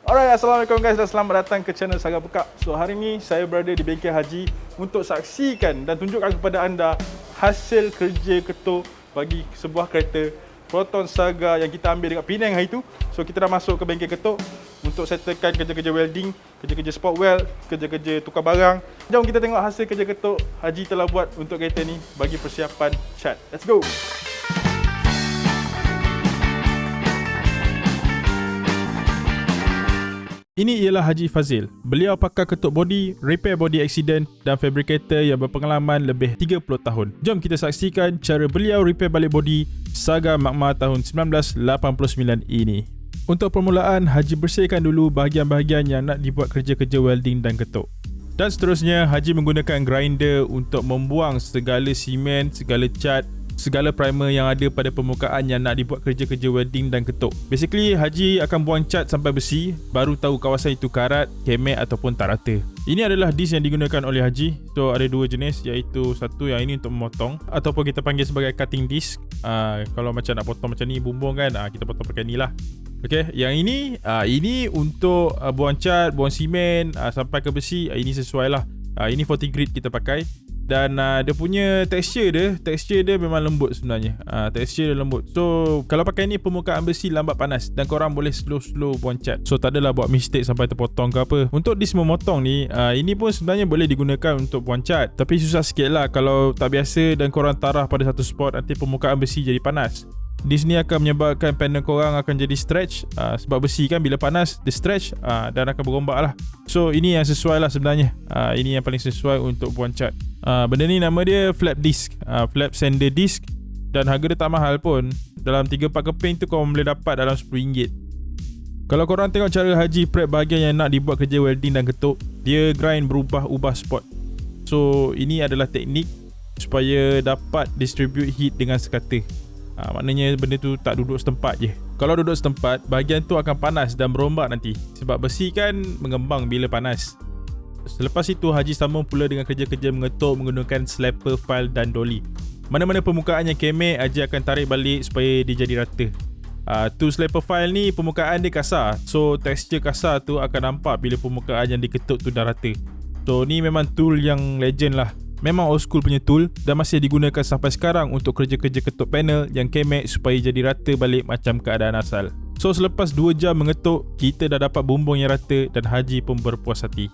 Alright, Assalamualaikum guys dan selamat datang ke channel Saga Pekak. So hari ni saya berada di bengkel haji untuk saksikan dan tunjukkan kepada anda hasil kerja ketuk bagi sebuah kereta Proton Saga yang kita ambil dekat Penang hari tu. So kita dah masuk ke bengkel ketuk untuk settlekan kerja-kerja welding, kerja-kerja spot weld, kerja-kerja tukar barang. Jom kita tengok hasil kerja ketuk haji telah buat untuk kereta ni bagi persiapan cat. Let's go. Ini ialah Haji Fazil. Beliau pakar ketuk body, repair body accident dan fabricator yang berpengalaman lebih 30 tahun. Jom kita saksikan cara beliau repair balik body Saga Magma tahun 1989 ini. Untuk permulaan, Haji bersihkan dulu bahagian-bahagian yang nak dibuat kerja-kerja welding dan ketuk. Dan seterusnya, Haji menggunakan grinder untuk membuang segala simen, segala cat, segala primer yang ada pada permukaan yang nak dibuat kerja-kerja welding dan ketuk. Basically, Haji akan buang cat sampai bersih, baru tahu kawasan itu karat, kemek ataupun tak rata. Ini adalah disk yang digunakan oleh Haji. So, ada dua jenis, iaitu satu yang ini untuk memotong ataupun kita panggil sebagai cutting disk. Kalau macam nak potong macam ni, bumbung kan, kita potong pakai ni lah. Okay, yang ini untuk buang cat, buang simen sampai ke besi. Ini sesuai lah. Ini 40 grit kita pakai. Dan dia punya texture dia memang lembut sebenarnya. Texture dia lembut. So kalau pakai ni permukaan besi lambat panas dan korang boleh slow buang cat. So tak adalah buat mistake sampai terpotong ke apa. Untuk disk memotong ni, ini pun sebenarnya boleh digunakan untuk buang cat. Tapi susah sikit lah kalau tak biasa dan korang tarah pada satu spot, nanti permukaan besi jadi panas. Disk ni akan menyebabkan panel korang akan jadi stretch, sebab besi kan bila panas dia stretch dan akan berombak lah. So ini yang sesuai lah sebenarnya. Ini yang paling sesuai untuk buang cat. Benda ni nama dia flap disk, flap sander disk, dan harga dia tak mahal pun. Dalam 3-4 keping tu korang boleh dapat dalam RM10. Kalau korang tengok cara Haji prep bahagian yang nak dibuat kerja welding dan ketuk, dia grind berubah-ubah spot. So ini adalah teknik supaya dapat distribute heat dengan sekata. Maknanya benda tu tak duduk setempat je. Kalau duduk setempat, bahagian tu akan panas dan berombak nanti. Sebab besi kan mengembang bila panas. Selepas itu, Haji sambung pula dengan kerja-kerja mengetuk menggunakan slapper, file dan dolly. Mana-mana permukaan yang kemek, Haji akan tarik balik supaya dia jadi rata. Tool slapper file ni permukaan dia kasar. So tekstur kasar tu akan nampak bila permukaan yang diketuk tu dah rata. So ni memang tool yang legend lah. Memang old school punya tool dan masih digunakan sampai sekarang untuk kerja-kerja ketuk panel yang kemek supaya jadi rata balik macam keadaan asal. So selepas 2 jam mengetuk, kita dah dapat bumbung yang rata dan Haji pun berpuas hati.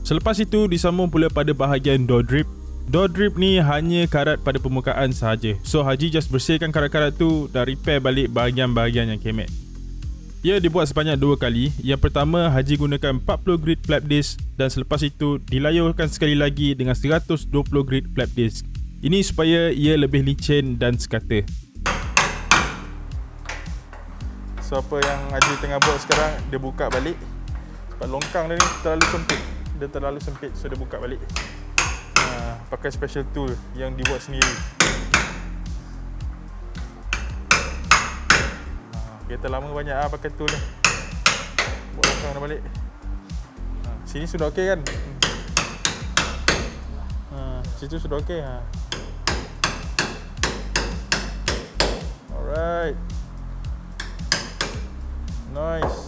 Selepas itu disambung pula pada bahagian door drip. Door drip ni hanya karat pada permukaan sahaja. So Haji just bersihkan karat-karat tu dan repair balik bahagian-bahagian yang kemek. Ia dibuat sebanyak 2 kali. Yang pertama, Haji gunakan 40 grit flap disk dan selepas itu dilayurkan sekali lagi dengan 120 grit flap disk. Ini supaya ia lebih licin dan sekata. So apa yang Haji tengah buat sekarang, dia buka balik. Sebab longkang dia ni terlalu sempit. Dia terlalu sempit, so dia buka balik. Pakai special tool yang dibuat sendiri. Kereta lama banyak pakai tool ni. Buat longkang dah balik. Sini sudah okey kan? Situ sudah okey. Alright. Nice.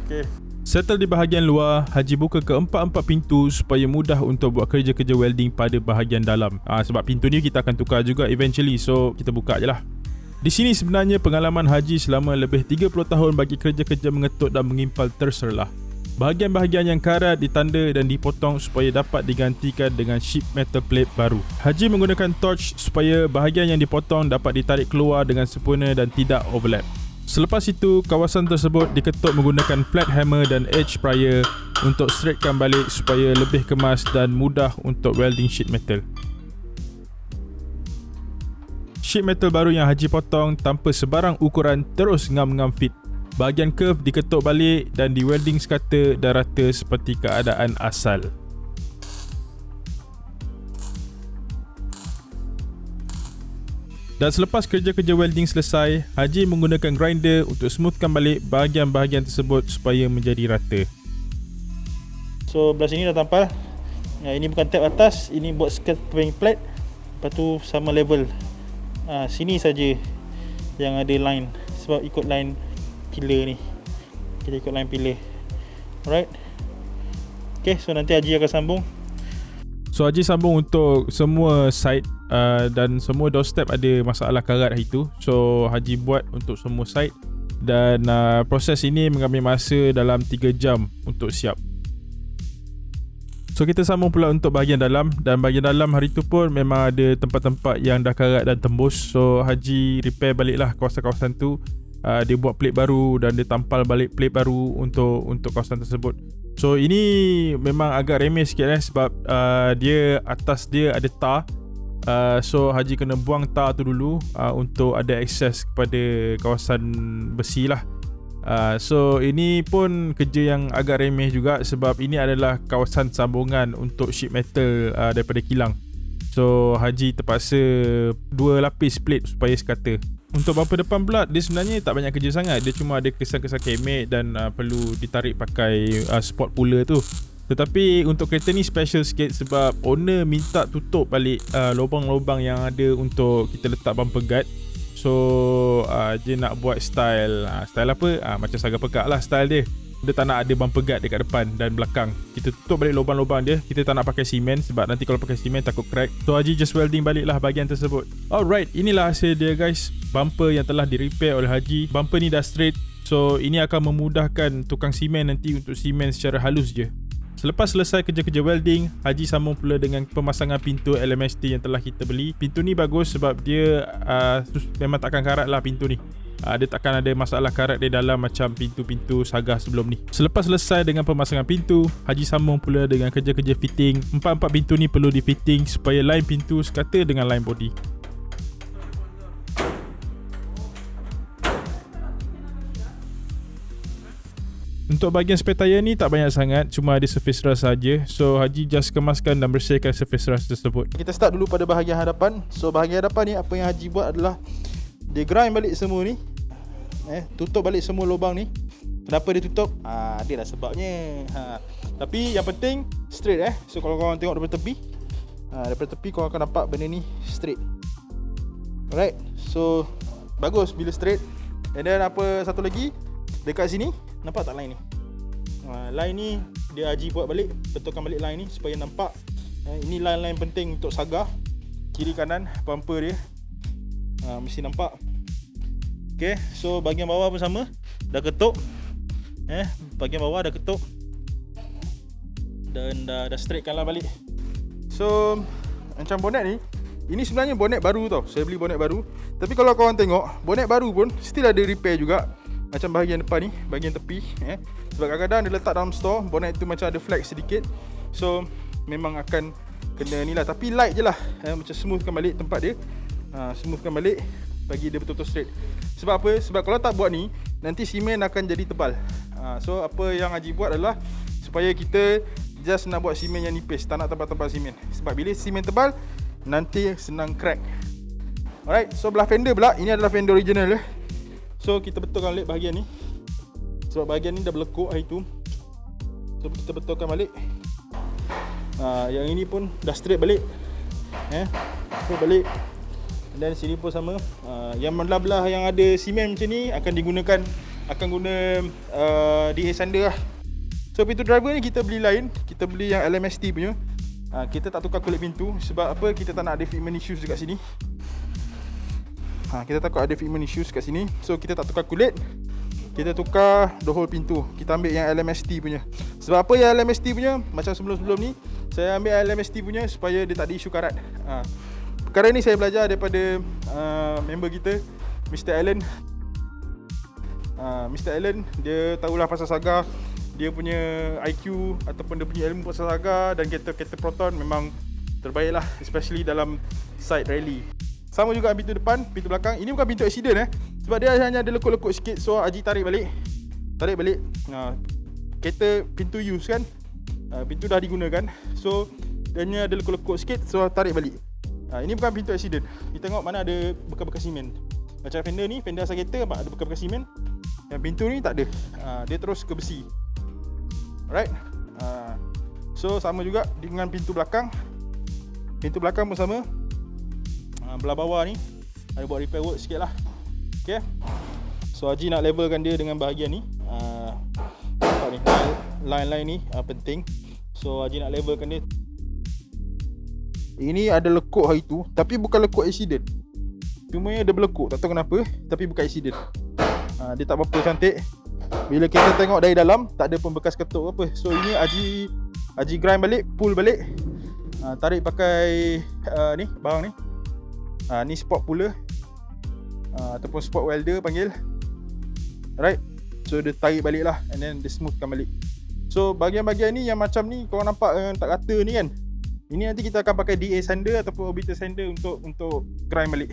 Okay. Settle di bahagian luar, Haji buka keempat-empat pintu supaya mudah untuk buat kerja-kerja welding pada bahagian dalam. Sebab pintu ni kita akan tukar juga eventually, so kita buka je lah. Di sini sebenarnya pengalaman Haji selama lebih 30 tahun bagi kerja-kerja mengetuk dan mengimpal terserlah. Bahagian-bahagian yang karat ditanda dan dipotong supaya dapat digantikan dengan sheet metal plate baru. Haji menggunakan torch supaya bahagian yang dipotong dapat ditarik keluar dengan sempurna dan tidak overlap. Selepas itu, kawasan tersebut diketuk menggunakan flat hammer dan edge prier untuk straightkan balik supaya lebih kemas dan mudah untuk welding sheet metal. Sheet metal baru yang Haji potong tanpa sebarang ukuran terus ngam-ngam fit. Bahagian curve diketuk balik dan di welding sekata dan rata seperti keadaan asal. Dan selepas kerja-kerja welding selesai, Haji menggunakan grinder untuk smoothkan balik bahagian-bahagian tersebut supaya menjadi rata. So belah sini dah tampal. Ini bukan tab atas, ini buat skirt plate. Lepas tu sama level. Sini saja yang ada line, sebab ikut line pillar ni. Kita ikut line pillar. Alright. Okay, so nanti Haji akan sambung. So Haji sambung untuk semua site dan semua doorstep ada masalah karat hari tu. So Haji buat untuk semua site dan proses ini mengambil masa dalam 3 jam untuk siap. So kita sambung pula untuk bahagian dalam, dan bahagian dalam hari tu pun memang ada tempat-tempat yang dah karat dan tembus. So Haji repair baliklah kawasan-kawasan tu. Dia buat plate baru dan dia tampal balik plate baru untuk kawasan tersebut. So ini memang agak remeh sikit sebab dia atas dia ada tar. So Haji kena buang tar tu dulu untuk ada akses kepada kawasan besi lah. So ini pun kerja yang agak remeh juga sebab ini adalah kawasan sambungan untuk sheet metal daripada kilang. So Haji terpaksa 2 lapis plate supaya sekata. Untuk bumper depan pula, dia sebenarnya tak banyak kerja sangat. Dia cuma ada kesan-kesan kemek dan perlu ditarik pakai spot puller tu. Tetapi untuk kereta ni special sikit sebab owner minta tutup balik lubang-lubang yang ada untuk kita letak bumper guard. So dia nak buat style apa? Macam Saga Pekak lah style dia. Dia tak nak ada bumper guard dekat depan dan belakang. Kita tutup balik lubang-lubang dia. Kita tak nak pakai simen sebab nanti kalau pakai simen takut crack. So Haji just welding balik lah bahagian tersebut. Alright, inilah hasil dia guys. Bumper yang telah di repair oleh Haji. Bumper ni dah straight. So ini akan memudahkan tukang simen nanti untuk simen secara halus je. Selepas selesai kerja-kerja welding, Haji sambung pula dengan pemasangan pintu LMST yang telah kita beli. Pintu ni bagus sebab dia memang takkan karat lah pintu ni. Dia takkan ada masalah karat di dalam macam pintu-pintu Saga sebelum ni. Selepas selesai dengan pemasangan pintu, Haji sambung pula dengan kerja-kerja fitting. 4 pintu ni perlu di fitting supaya line pintu sekata dengan line body. Untuk bahagian spare tire ni tak banyak sangat, cuma ada surface rust saja. So Haji just kemaskan dan bersihkan surface rust tersebut. Kita start dulu pada bahagian hadapan. So bahagian hadapan ni apa yang Haji buat adalah dia grind balik semua ni. Tutup balik semua lubang ni. Kenapa dia tutup? Ada lah sebabnya. Tapi yang penting straight So kalau korang tengok daripada tepi korang akan nampak benda ni straight. Alright. So bagus bila straight. And then apa satu lagi dekat sini, nampak tak line ni? Line ni dia Haji buat balik, betulkan balik line ni supaya nampak. Ini line-line penting untuk Saga. Kiri kanan bumper dia mesti nampak. Okay, so bahagian bawah pun sama. Dah ketuk. Bahagian bawah dah ketuk. Dan dah straightkan lah balik. So macam bonet ni, ini sebenarnya bonet baru tau. Saya beli bonet baru. Tapi kalau korang tengok, bonet baru pun still ada repair juga. Macam bahagian depan ni, bahagian tepi sebab kadang-kadang dia letak dalam store, bonet tu macam ada flex sedikit. So memang akan kena ni lah. Tapi light je lah, macam smoothkan balik tempat dia. Smoothkan balik, bagi dia betul-betul straight. Sebab apa? Sebab kalau tak buat ni, nanti simen akan jadi tebal. So apa yang Haji buat adalah supaya kita just nak buat simen yang nipis, tak nak tebal-tebal simen. Sebab bila simen tebal, nanti senang crack. Alright, so belah fender pula, ini adalah fender original. So kita betulkan balik bahagian ni. Sebab bahagian ni dah berlekuk hari tu. So kita betulkan balik. Yang ini pun dah straight balik. Straight balik. Dan sini pun sama. Yang belah-belah yang ada simen macam ni akan guna DA sander lah. So pintu driver ni kita beli lain. Kita beli yang LMST punya. Kita tak tukar kulit pintu. Sebab apa? Kita tak nak ada fitment issues dekat sini. Kita takut ada fitment issues kat sini. So kita tak tukar kulit, kita tukar the whole pintu. Kita ambil yang LMST punya. Sebab apa yang LMST punya? Macam sebelum-sebelum ni saya ambil LMST punya supaya dia tak ada isu karat. Perkara ni saya belajar daripada member kita, Mr. Allen. Mr. Allen dia tahulah pasal Saga. Dia punya IQ ataupun dia punya ilmu pasal Saga dan kereta Proton memang terbaik lah, especially dalam side rally. Sama juga pintu depan, pintu belakang. Ini bukan pintu accident sebab dia hanya ada lekuk-lekuk sikit. So Haji tarik balik. Kereta pintu use kan, pintu dah digunakan. So dia hanya ada lekuk-lekuk sikit. So tarik balik. Ini bukan pintu accident. Kita tengok mana ada bekas-bekas simen. Macam fender ni, fender asal kereta nampak ada bekas-bekas simen. Yang pintu ni tak ada. Dia terus ke besi. Alright. So sama juga dengan pintu belakang. Pintu belakang pun sama. Belah bawah ni ada buat repair work sikit lah. Okay. So Haji nak levelkan dia dengan bahagian ni. Nampak ni, line-line ni penting. So Haji nak levelkan dia. Ini ada lekuk hari tu, tapi bukan lekuk accident. Cuma dia berlekuk, tak tahu kenapa, tapi bukan accident. Dia tak berapa cantik. Bila kita tengok dari dalam, tak ada pun bekas ketuk apa. So ini Haji grind balik, pull balik. Tarik pakai ni, barang ni. Ni spot puller. Ataupun spot welder panggil. Alright. So dia tarik balik lah, and then dia smoothkan balik. So bahagian-bahagian ni yang macam ni, korang nampak tak rata ni kan. Ini nanti kita akan pakai DA sander ataupun orbital sander untuk grind balik.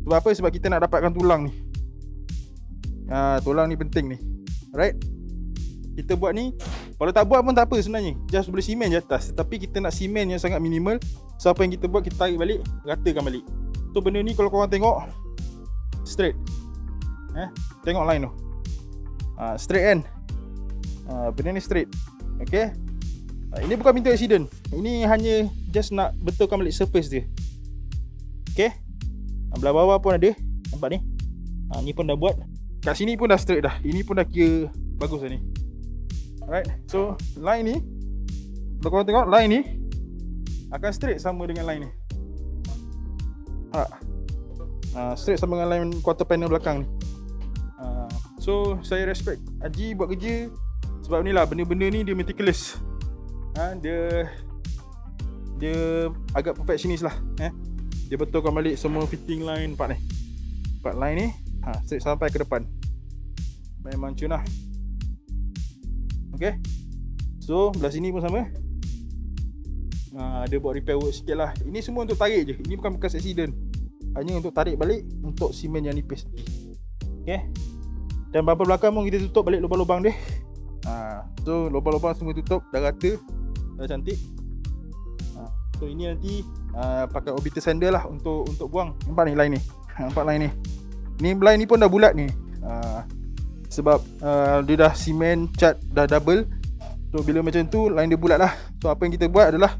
Sebab apa? Sebab kita nak dapatkan tulang ni. Tulang ni penting ni. Alright. Kita buat ni, kalau tak buat pun tak apa sebenarnya. Just boleh simen je atas. Tetapi kita nak simen yang sangat minimal. So apa yang kita buat, kita tarik balik, ratakan balik. So benda ni kalau korang tengok straight. Tengok line tu. Straight kan. Benda ni straight. Okay. Ini bukan pintu accident. Ini hanya just nak betulkan balik surface dia. Okay. Belah bawah pun ada. Nampak ni. Ni pun dah buat. Kat sini pun dah straight dah. Ini pun dah kira bagus dah ni. Alright. So line ni, kalau korang tengok line ni akan straight sama dengan line ni. Straight sama dengan line quarter panel belakang ni. So saya respect Haji buat kerja. Sebab ni lah, benda-benda ni dia meticulous. Dia agak perfectionist lah. Dia betulkan balik semua fitting line. Nampak ni, empat line ni straight sampai ke depan. Memang cun lah. Okay. So belah sini pun sama. Dia buat repair work sikit lah. Ini semua untuk tarik je. Ini bukan bekas accident. Hanya untuk tarik balik untuk simen yang nipis. Okay. Dan bumper belakang pun kita tutup balik lubang-lubang dia. So lubang-lubang semua tutup. Dah rata. Dah cantik. So ini nanti pakai orbital sander lah untuk buang. Nampak ni line ni. Nampak line ni. Ni line ni pun dah bulat ni. Sebab dia dah simen, cat dah double. So bila macam tu line dia bulat lah. So apa yang kita buat adalah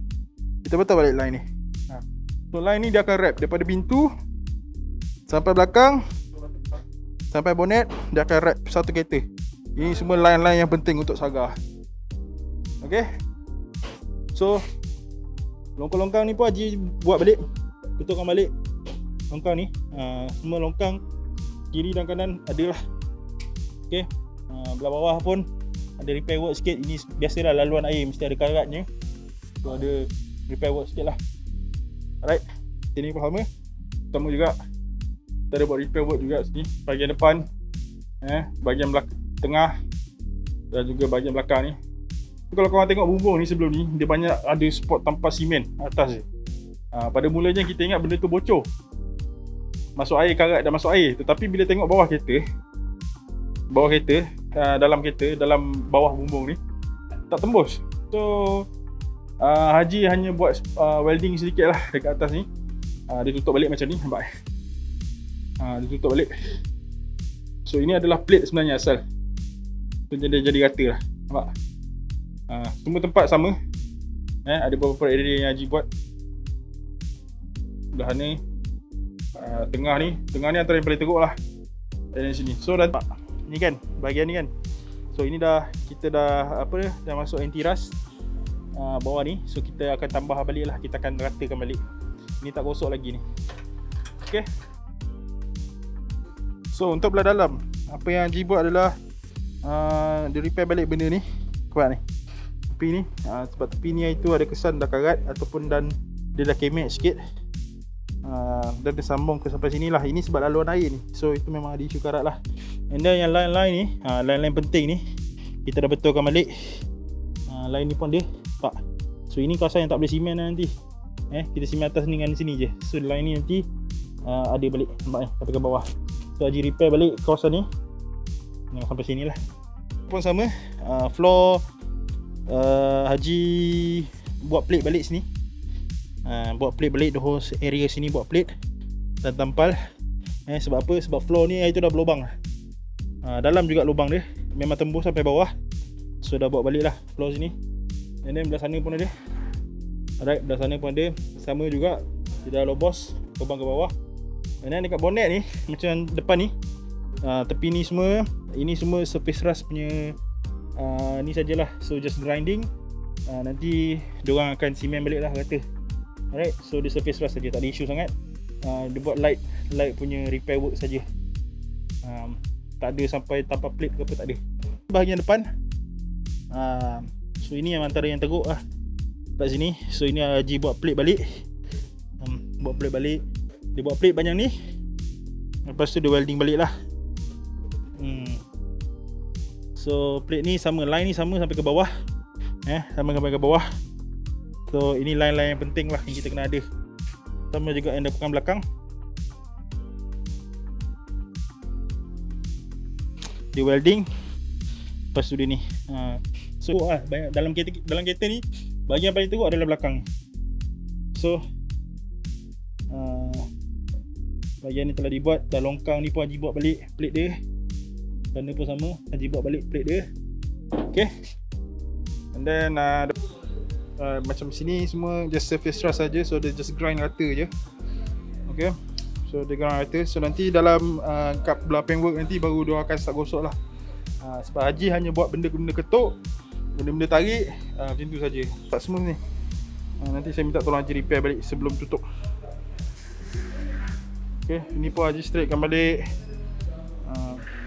kita betul balik line ni. So line ni dia akan wrap daripada pintu sampai belakang, sampai bonnet. Dia akan wrap satu kereta. Ini semua line-line yang penting untuk Saga. Okay. So longkang-longkang ni pun Haji buat balik, betulkan balik longkang ni. Semua longkang kiri dan kanan ada lah. Okay. Belah bawah pun ada repair work sikit. Ini biasalah laluan air mesti ada karatnya. So ada repair work sikit lah. Alright. Sini pun sama juga. Kita ada buat repair work juga sini. Bahagian depan, bahagian tengah dan juga bahagian belakang ni. Kalau korang tengok bumbung ni sebelum ni, dia banyak ada spot tanpa simen atas je. Pada mulanya kita ingat benda tu bocor, masuk air, karat dah masuk air. Tetapi bila tengok bawah kereta, dalam bawah bumbung ni tak tembus. So Haji hanya buat welding sedikit lah dekat atas ni. Dia tutup balik macam ni, nampak? Dia tutup balik. So ini adalah plate sebenarnya asal. So dia jadi rata lah, nampak? Semua tempat sama. Ada beberapa area yang Haji buat. Belah ni, tengah ni antara yang paling teruk lah. Dan sini. So dah ni kan, bahagian ni kan. So ini kita dah masuk anti-rust bawah ni. So kita akan tambah balik lah. Kita akan ratakan balik. Ini tak gosok lagi ni. Okay. So untuk belah dalam, apa yang Haji buat adalah dia repair balik benda ni. Kuat ni tepi ni. Sebab tepi ni itu ada kesan dah karat ataupun dan dia dah kemek sikit. Dan dia sambung ke sampai sini lah. Ini sebab laluan air ni. So itu memang ada isu karat lah. And then yang line-line ni, line-line penting ni kita dah betulkan balik. Line ni pun dia, pak. So ini kawasan yang tak boleh simen lah nanti. Kita simen atas ni dengan sini je. So line ni nanti ada balik, nampak ni, sampai ke bawah. So Haji repair balik kawasan ni sampai sini lah. Pun sama, floor Haji buat plate balik sini. Buat plate balik the whole area sini, buat plate dan tampal. Sebab apa? Sebab floor ni itu dah berlubang. Dalam juga lubang dia, memang tembus sampai bawah. So dah buat balik lah floor sini. And then belah sana pun ada. Alright, belah sana pun ada. Sama juga, dia dah lobos lubang ke bawah. And then dekat bonnet ni, macam depan ni, Tepi ni semua, ini semua surface rust punya ni sajalah. So just grinding. Nanti diorang akan simen balik lah kata. Alright, so dia surface rust saja, tak ada isu sangat. Dia buat light punya repair work saja. Tak ada sampai tanpa plate ke apa, tak ada. Bahagian depan, so ini yang antara yang teruk lah kat sini. So ini Haji buat plate balik. Buat plate balik. Dia buat plate panjang ni, lepas tu dia welding balik lah. So plate ni sama, line ni sama sampai ke bawah. Sama sampai ke bawah. So ini line-line yang penting lah yang kita kena ada. Sama juga yang depan belakang. Dia welding, lepas tu dia ni. So banyak dalam kereta ni, bahagian paling teruk adalah belakang. So bahagian ni telah dibuat. Dah longkang ni pun Haji buat balik plate dia. Sana pun sama, Haji buat balik plate dia. Okay. And then macam sini semua just surface rust saja. So dia just grind rata je. Okay. So dia grind rata. So nanti dalam kat belah paintwork nanti baru dia akan start gosok lah. Sebab Haji hanya buat benda-benda ketuk, benda-benda tarik, macam tu saja. Tak smooth ni. Nanti saya minta tolong Haji repair balik sebelum tutup. Okay, ini pun Haji straightkan balik.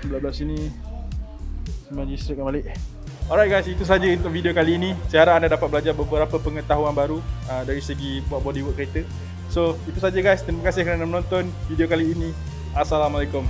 Belah-belah sini semua Haji straightkan balik. Alright guys, itu saja untuk video kali ini. Saya harap anda dapat belajar beberapa pengetahuan baru dari segi buat bodywork kereta. So itu saja guys, terima kasih kerana menonton video kali ini. Assalamualaikum.